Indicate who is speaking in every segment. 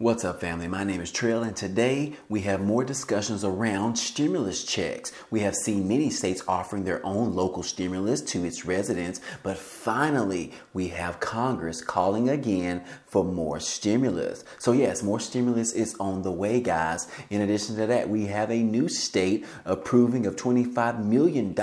Speaker 1: What's up, family? My name is Trill, and today we have more discussions around stimulus checks. We have seen many states offering their own local stimulus to its residents, but finally we have Congress calling again for more stimulus. So yes, more stimulus is on the way, guys. In addition to that, we have a new state approving of $25 million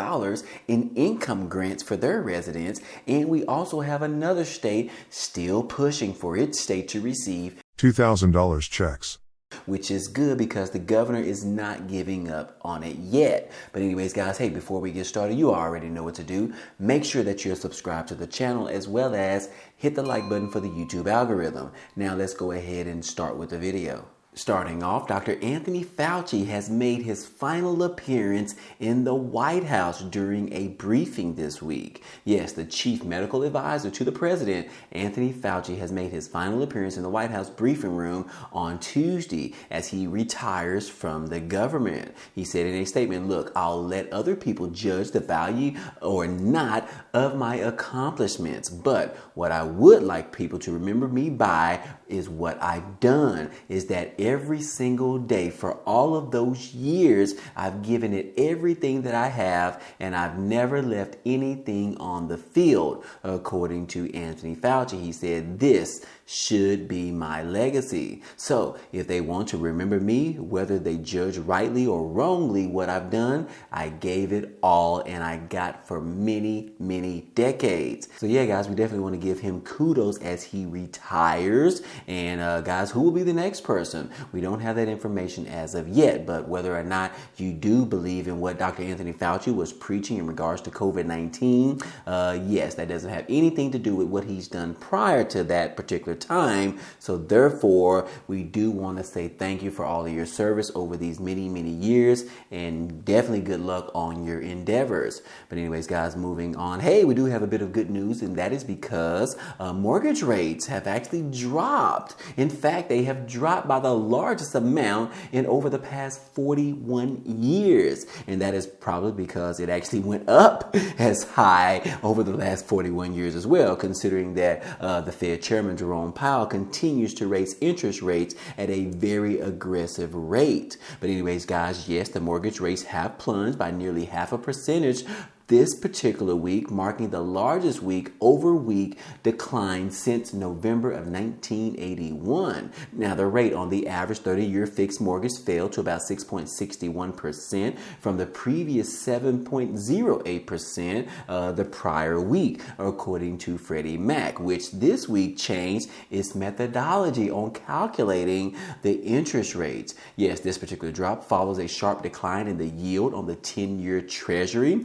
Speaker 1: in income grants for their residents, and we also have another state still pushing for its state to receive
Speaker 2: $2,000 checks.
Speaker 1: Which is good because the governor is not giving up on it yet. But anyways, guys, hey, before we get started, you already know what to do. Make sure that you're subscribed to the channel as well as hit the like button for the YouTube algorithm. Now let's go ahead and start with the video. Starting off, Dr. Anthony Fauci has made his final appearance in the White House during a briefing this week. Yes, the chief medical advisor to the president, Anthony Fauci, has made his final appearance in the White House briefing room on Tuesday as he retires from the government. He said in a statement, "Look, I'll let other people judge the value or not of my accomplishments, but what I would like people to remember me by is what I've done, is that every single day for all of those years, I've given it everything that I have, and I've never left anything on the field." According to Anthony Fauci, he said, "This should be my legacy. So if they want to remember me, whether they judge rightly or wrongly what I've done, I gave it all and I got for many, many decades." So yeah, guys, we definitely want to give him kudos as he retires. And guys, who will be the next person? We don't have that information as of yet, but whether or not you do believe in what Dr. Anthony Fauci was preaching in regards to COVID-19, yes, that doesn't have anything to do with what he's done prior to that particular time. So therefore, we do want to say thank you for all of your service over these many, many years, and definitely good luck on your endeavors. But anyways, guys, moving on. Hey, we do have a bit of good news, and that is because mortgage rates have actually dropped. In fact, they have dropped by the largest amount in over the past 41 years. And that is probably because it actually went up as high over the last 41 years as well, considering that the Fed Chairman Jerome Powell continues to raise interest rates at a very aggressive rate. But anyways, guys, yes, the mortgage rates have plunged by nearly 0.5 percentage this particular week, marking the largest week-over-week decline since November of 1981. Now, the rate on the average 30-year fixed mortgage fell to about 6.61% from the previous 7.08% the prior week, according to Freddie Mac, which this week changed its methodology on calculating the interest rates. Yes, this particular drop follows a sharp decline in the yield on the 10-year Treasury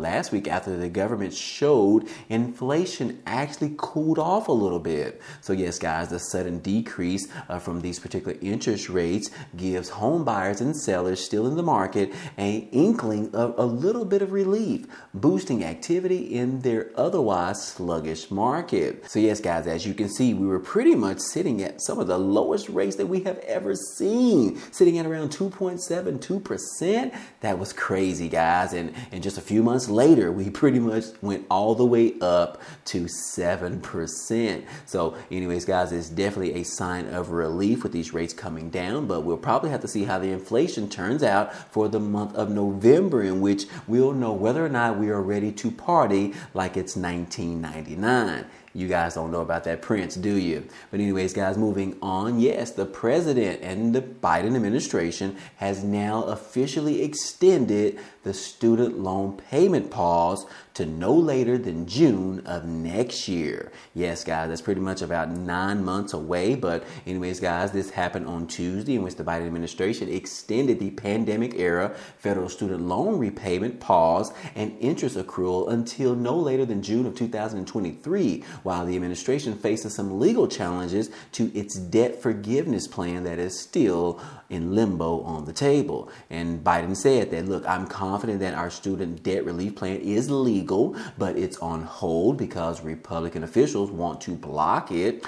Speaker 1: last week after the government showed inflation actually cooled off a little bit. So yes, guys, the sudden decrease from these particular interest rates gives home buyers and sellers still in the market an inkling of a little bit of relief, boosting activity in their otherwise sluggish market. So yes, guys, as you can see, we were pretty much sitting at some of the lowest rates that we have ever seen, sitting at around 2.72%. That was crazy, guys. And just a few months later, we pretty much went all the way up to 7%. So anyways, guys, it's definitely a sign of relief with these rates coming down, but we'll probably have to see how the inflation turns out for the month of November, in which we'll know whether or not we are ready to party like it's 1999. You guys don't know about that Prince, do you? But anyways, guys, moving on. Yes, the president and the Biden administration has now officially extended the student loan payment pause to no later than June of next year. Yes, guys, that's pretty much about 9 months away. But anyways, guys, this happened on Tuesday, in which the Biden administration extended the pandemic era federal student loan repayment pause and interest accrual until no later than June of 2023, while the administration faces some legal challenges to its debt forgiveness plan that is still in limbo on the table. And Biden said that, "Look, I'm confident that our student debt relief plan is legal legal, but it's on hold because Republican officials want to block it.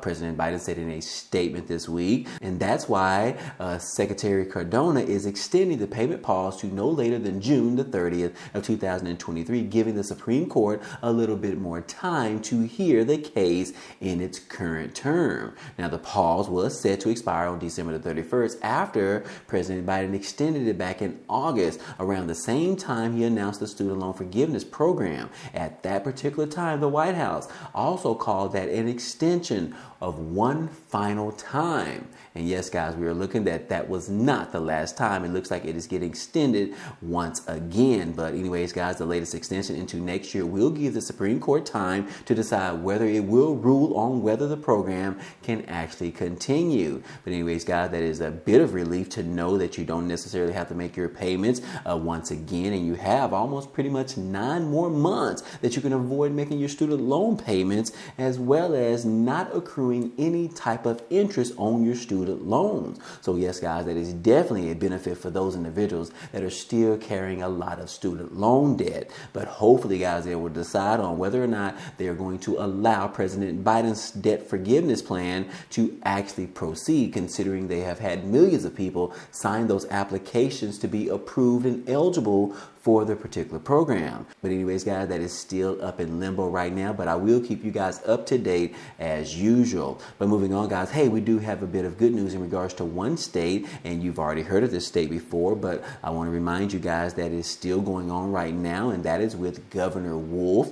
Speaker 1: President Biden said in a statement this week, and that's why Secretary Cardona is extending the payment pause to no later than June the 30th of 2023, giving the Supreme Court a little bit more time to hear the case in its current term. Now, the pause was set to expire on December the 31st after President Biden extended it back in August, around the same time he announced the student loan forgiveness program. At that particular time, the White House also called that an extension of one final time. And yes, guys, we are looking that was not the last time. It looks like it is getting extended once again. But anyways, guys, the latest extension into next year will give the Supreme Court time to decide whether it will rule on whether the program can actually continue. But anyways, guys, that is a bit of relief to know that you don't necessarily have to make your payments once again. And you have almost pretty much 9 more months that you can avoid making your student loan payments, as well as not accruing any type of interest on your student loans. So yes, guys, that is definitely a benefit for those individuals that are still carrying a lot of student loan debt. But hopefully, guys, they will decide on whether or not they are going to allow President Biden's debt forgiveness plan to actually proceed, considering they have had millions of people sign those applications to be approved and eligible for the particular program. But anyways, guys, that is still up in limbo right now, but I will keep you guys up to date as usual. But moving on, guys, hey, we do have a bit of good news in regards to one state, and you've already heard of this state before, but I want to remind you guys that is still going on right now, and that is with Governor Wolf.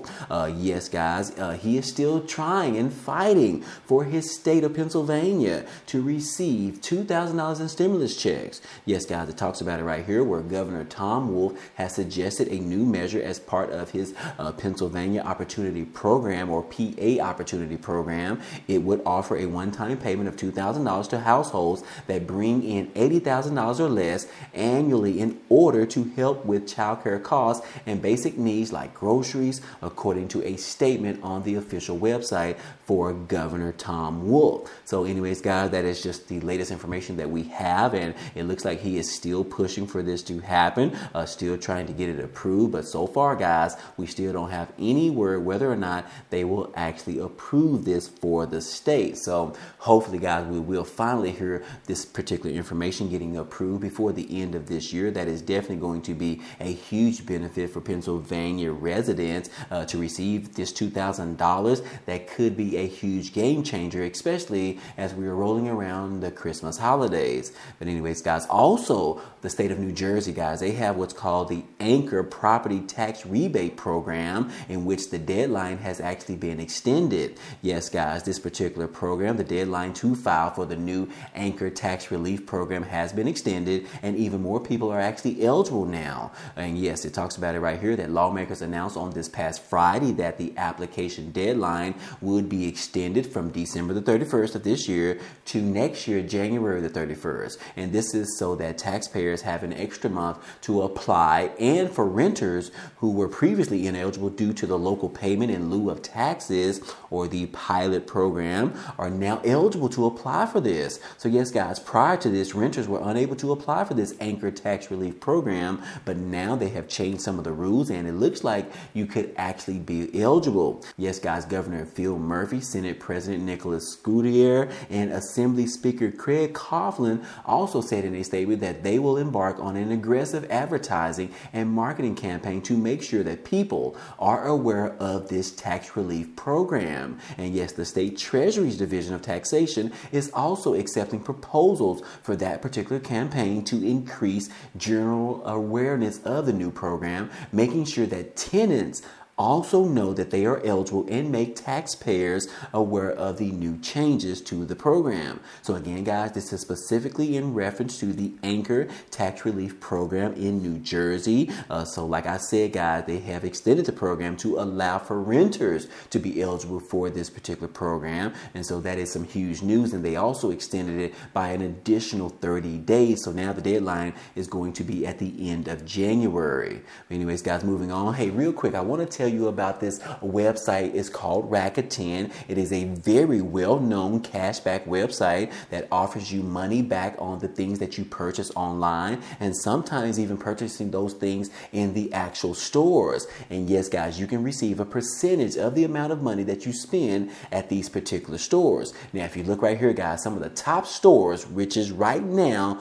Speaker 1: Yes, guys, he is still trying and fighting for his state of Pennsylvania to receive $2,000 in stimulus checks. Yes, guys, it talks about it right here, where Governor Tom Wolf has suggested a new measure as part of his Pennsylvania Opportunity Program, or PA Opportunity Program. It would offer a one-time payment of $2,000 to households that bring in $80,000 or less annually in order to help with childcare costs and basic needs like groceries, according to a statement on the official website for Governor Tom Wolf. So anyways, guys, that is just the latest information that we have, and it looks like he is still pushing for this to happen, still trying to get it approved. But so far, guys, we still don't have any word whether or not they will actually approve this for the state. So hopefully, guys, we will finally hear this particular information getting approved before the end of this year. That is definitely going to be a huge benefit for Pennsylvania residents to receive this $2,000. That could be a huge game changer, especially as we are rolling around the Christmas holidays. But anyways, guys, also the state of New Jersey, guys, they have what's called the Anchor Property Tax Rebate Program, in which the deadline has actually been extended. Yes, guys, this particular program, the deadline to file for the new Anchor Tax Relief Program has been extended, and even more people are actually eligible now. And yes, it talks about it right here that lawmakers announced on this past Friday that the application deadline would be extended from December the 31st of this year to next year, January the 31st. And this is so that taxpayers have an extra month to apply, and for renters who were previously ineligible due to the local payment in lieu of taxes, or the pilot program, are now eligible to apply for this. So yes, guys, prior to this, renters were unable to apply for this Anchor Tax Relief Program, but now they have changed some of the rules, and it looks like you could actually be eligible. Yes, guys, Governor Phil Murphy, Senate President Nicholas Scuderier, and Assembly Speaker Craig Coughlin also said in a statement that they will embark on an aggressive advertising and marketing campaign to make sure that people are aware of this tax relief program. And yes, the state Treasury's Division of Taxation is also accepting proposals for that particular campaign to increase general awareness of the new program, making sure that tenants also know that they are eligible and make taxpayers aware of the new changes to the program. So again, guys, this is specifically in reference to the Anchor Tax Relief Program in New Jersey. So like I said, guys, they have extended the program to allow for renters to be eligible for this particular program. And so that is some huge news. And they also extended it by an additional 30 days. So now the deadline is going to be at the end of January. Anyways, guys, moving on. Hey, real quick, I want to tell tell you about this website. It's called Rakuten. It is a very well-known cashback website that offers you money back on the things that you purchase online, and sometimes even purchasing those things in the actual stores. And yes, guys, you can receive a percentage of the amount of money that you spend at these particular stores. Now, if you look right here, guys, some of the top stores, which is right now,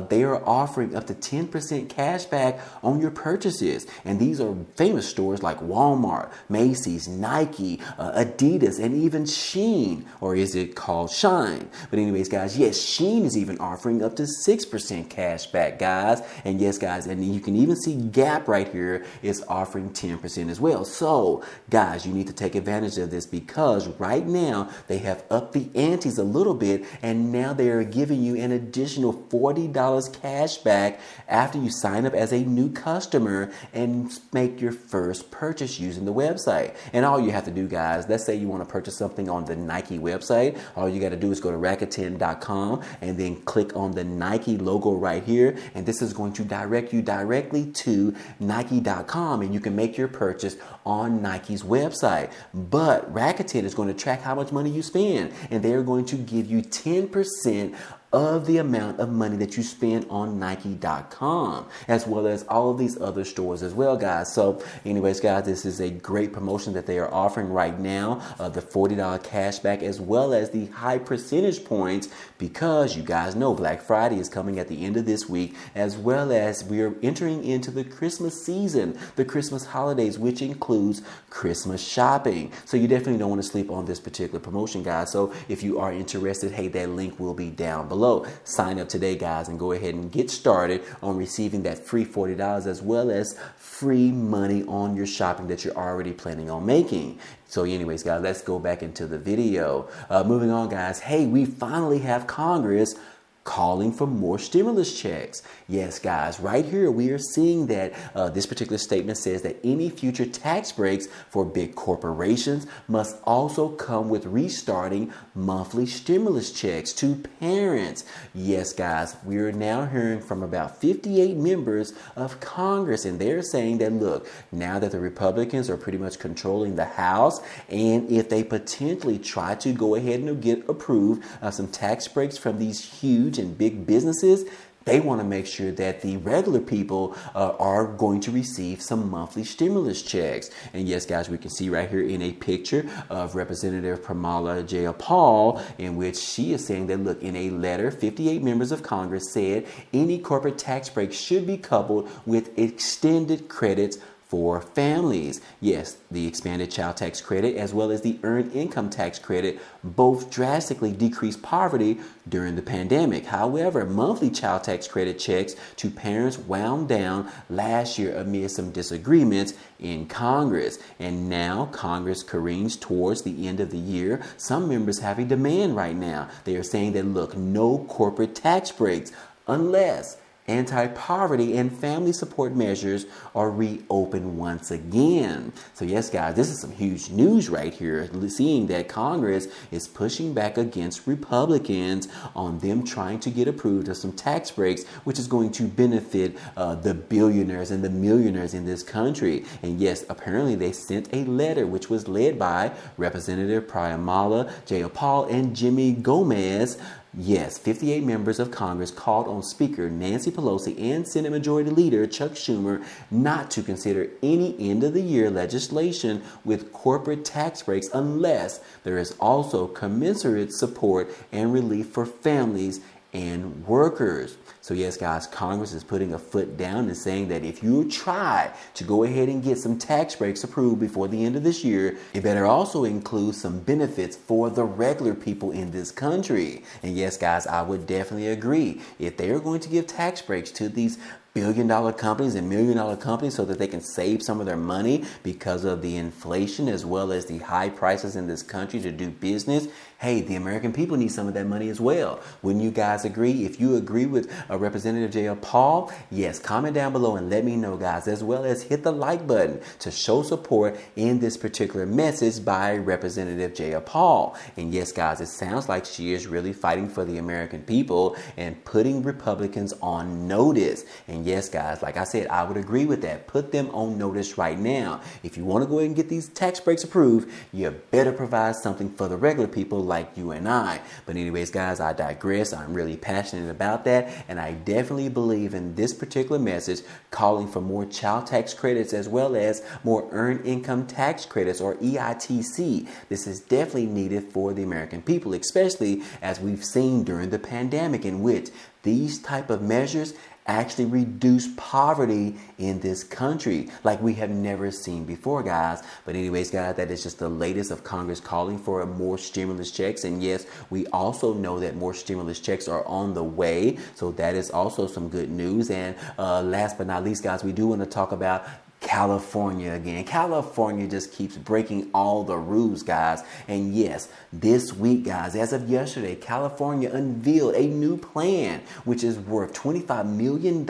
Speaker 1: they are offering up to 10% cash back on your purchases. And these are famous stores like Walmart, Macy's, Nike, Adidas, and even Shein, or is it called Shine? But anyways, guys, yes, Shein is even offering up to 6% cash back, guys. And yes, guys, and you can even see Gap right here is offering 10% as well. So, guys, you need to take advantage of this, because right now they have upped the antes a little bit, and now they are giving you an additional $40 cash back after you sign up as a new customer and make your first purchase using the website. And all you have to do, guys, let's say you want to purchase something on the Nike website. All you got to do is go to Rakuten.com and then click on the Nike logo right here. And this is going to direct you directly to Nike.com, and you can make your purchase on Nike's website. But Rakuten is going to track how much money you spend, and they're going to give you 10% of the amount of money that you spend on Nike.com, as well as all of these other stores as well, guys. So anyways, guys, this is a great promotion that they are offering right now, the $40 cash back, as well as the high percentage points, because you guys know Black Friday is coming at the end of this week, as well as we are entering into the Christmas season, the Christmas holidays, which includes Christmas shopping. So you definitely don't want to sleep on this particular promotion, guys. So if you are interested, hey, that link will be down below. Sign up today, guys, and go ahead and get started on receiving that free $40, as well as free money on your shopping that you're already planning on making. So anyways, guys, let's go back into the video. Moving on, guys. Hey, we finally have Congress calling for more stimulus checks. Yes, guys, right here we are seeing that this particular statement says that any future tax breaks for big corporations must also come with restarting monthly stimulus checks to parents. Yes, guys, we are now hearing from about 58 members of Congress, and they're saying that, look, now that the Republicans are pretty much controlling the House, and if they potentially try to go ahead and get approved some tax breaks from these huge and big businesses, they want to make sure that the regular people are going to receive some monthly stimulus checks. And yes, guys, we can see right here in a picture of Representative Pramila Jayapal, in which she is saying that, look, in a letter, 58 members of Congress said any corporate tax break should be coupled with extended credits for families. Yes, the expanded child tax credit as well as the earned income tax credit both drastically decreased poverty during the pandemic. However, monthly child tax credit checks to parents wound down last year amid some disagreements in Congress. And now Congress careens towards the end of the year. Some members have a demand right now. They are saying that, look, no corporate tax breaks unless anti-poverty and family support measures are reopened once again. So yes, guys, this is some huge news right here, seeing that Congress is pushing back against Republicans on them trying to get approved of some tax breaks, which is going to benefit the billionaires and the millionaires in this country. And yes, apparently they sent a letter which was led by Representative Pramila Jayapal and Jimmy Gomez. Yes, 58 members of Congress called on Speaker Nancy Pelosi and Senate Majority Leader Chuck Schumer not to consider any end-of-the-year legislation with corporate tax breaks unless there is also commensurate support and relief for families and workers. So yes, guys, Congress is putting a foot down and saying that if you try to go ahead and get some tax breaks approved before the end of this year, it better also include some benefits for the regular people in this country. And yes, guys, I would definitely agree. If they are going to give tax breaks to these billion-dollar companies and million-dollar companies so that they can save some of their money because of the inflation as well as the high prices in this country to do business, hey, the American people need some of that money as well. Wouldn't you guys agree? If you agree with Representative Jayapal, yes, comment down below and let me know, guys, as well as hit the like button to show support in this particular message by Representative Jayapal. And yes, guys, it sounds like she is really fighting for the American people and putting Republicans on notice. And yes, guys, like I said, I would agree with that. Put them on notice right now. If you want to go ahead and get these tax breaks approved, you better provide something for the regular people like you and I. But anyways, guys, I digress. I'm really passionate about that, and I definitely believe in this particular message calling for more child tax credits as well as more earned income tax credits, or EITC. This is definitely needed for the American people, especially as we've seen during the pandemic, in which these type of measures actually reduce poverty in this country like we have never seen before, guys. But anyways, guys, that is just the latest of Congress calling for more stimulus checks. And yes, we also know that more stimulus checks are on the way. So that is also some good news. And last but not least, guys, we do want to talk about California again. California just keeps breaking all the rules, guys. And yes, this week, guys, as of yesterday, California unveiled a new plan which is worth $25 million,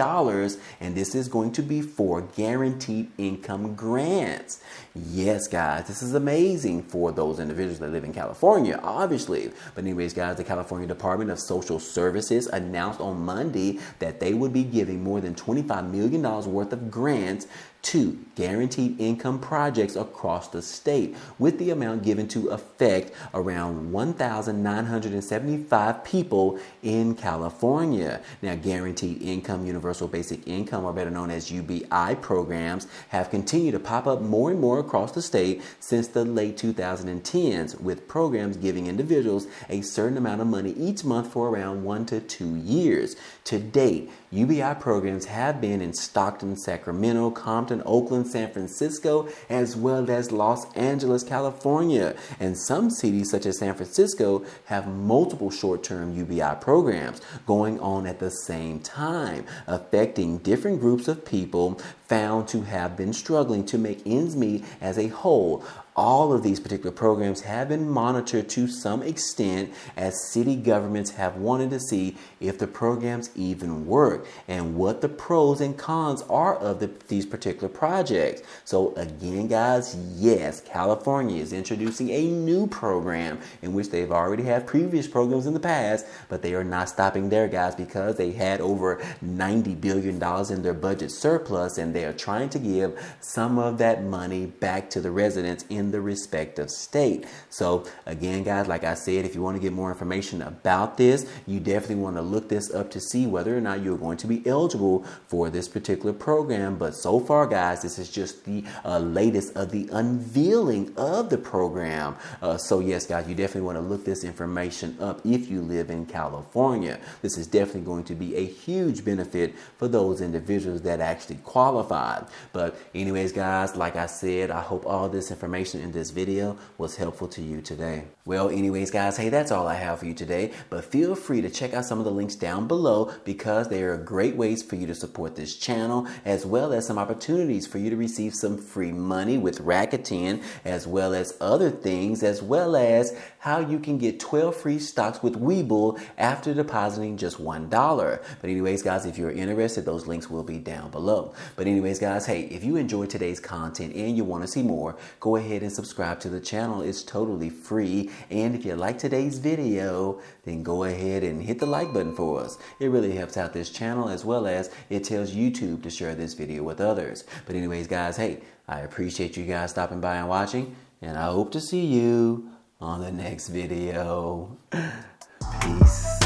Speaker 1: and this is going to be for guaranteed income grants. Yes, guys, this is amazing for those individuals that live in California, obviously. But anyways, guys, the California Department of Social Services announced on Monday that they would be giving more than $25 million worth of grants to guaranteed income projects across the state, with the amount given to affect around 1,975 people in California. Now, guaranteed income, universal basic income, or better known as UBI programs, have continued to pop up more and more across the state since the late 2010s, with programs giving individuals a certain amount of money each month for around 1 to 2 years. To date, UBI programs have been in Stockton, Sacramento, Compton, Oakland, San Francisco, as well as Los Angeles, California. And some cities such as San Francisco have multiple short-term UBI programs going on at the same time, affecting different groups of people found to have been struggling to make ends meet as a whole. All of these particular programs have been monitored to some extent, as city governments have wanted to see if the programs even work and what the pros and cons are of these particular projects. So again, guys, yes, California is introducing a new program in which they've already had previous programs in the past, but they are not stopping there, guys, because they had over $90 billion in their budget surplus, and they are trying to give some of that money back to the residents in the respective state. So again, guys, like I said, if you want to get more information about this, you definitely want to look this up to see whether or not you're going to be eligible for this particular program. But so far, guys, this is just the latest of the unveiling of the program. So yes, guys, you definitely want to look this information up if you live in California. This is definitely going to be a huge benefit for those individuals that actually qualify. But anyways, guys, like I said, I hope all this information in this video was helpful to you today. Well, anyways, guys, hey, that's all I have for you today. But feel free to check out some of the links down below, because they are great ways for you to support this channel, as well as some opportunities for you to receive some free money with Rakuten, as well as other things, as well as how you can get 12 free stocks with Webull after depositing just $1. But anyways, guys, if you're interested, those links will be down below. But anyways, guys, hey, if you enjoyed today's content and you want to see more, go ahead and subscribe to the channel. It's totally free. And if you like today's video, then go ahead and hit the like button for us. It really helps out this channel, as well as it tells YouTube to share this video with others. But anyways, guys, hey, I appreciate you guys stopping by and watching, and I hope to see you on the next video. Peace.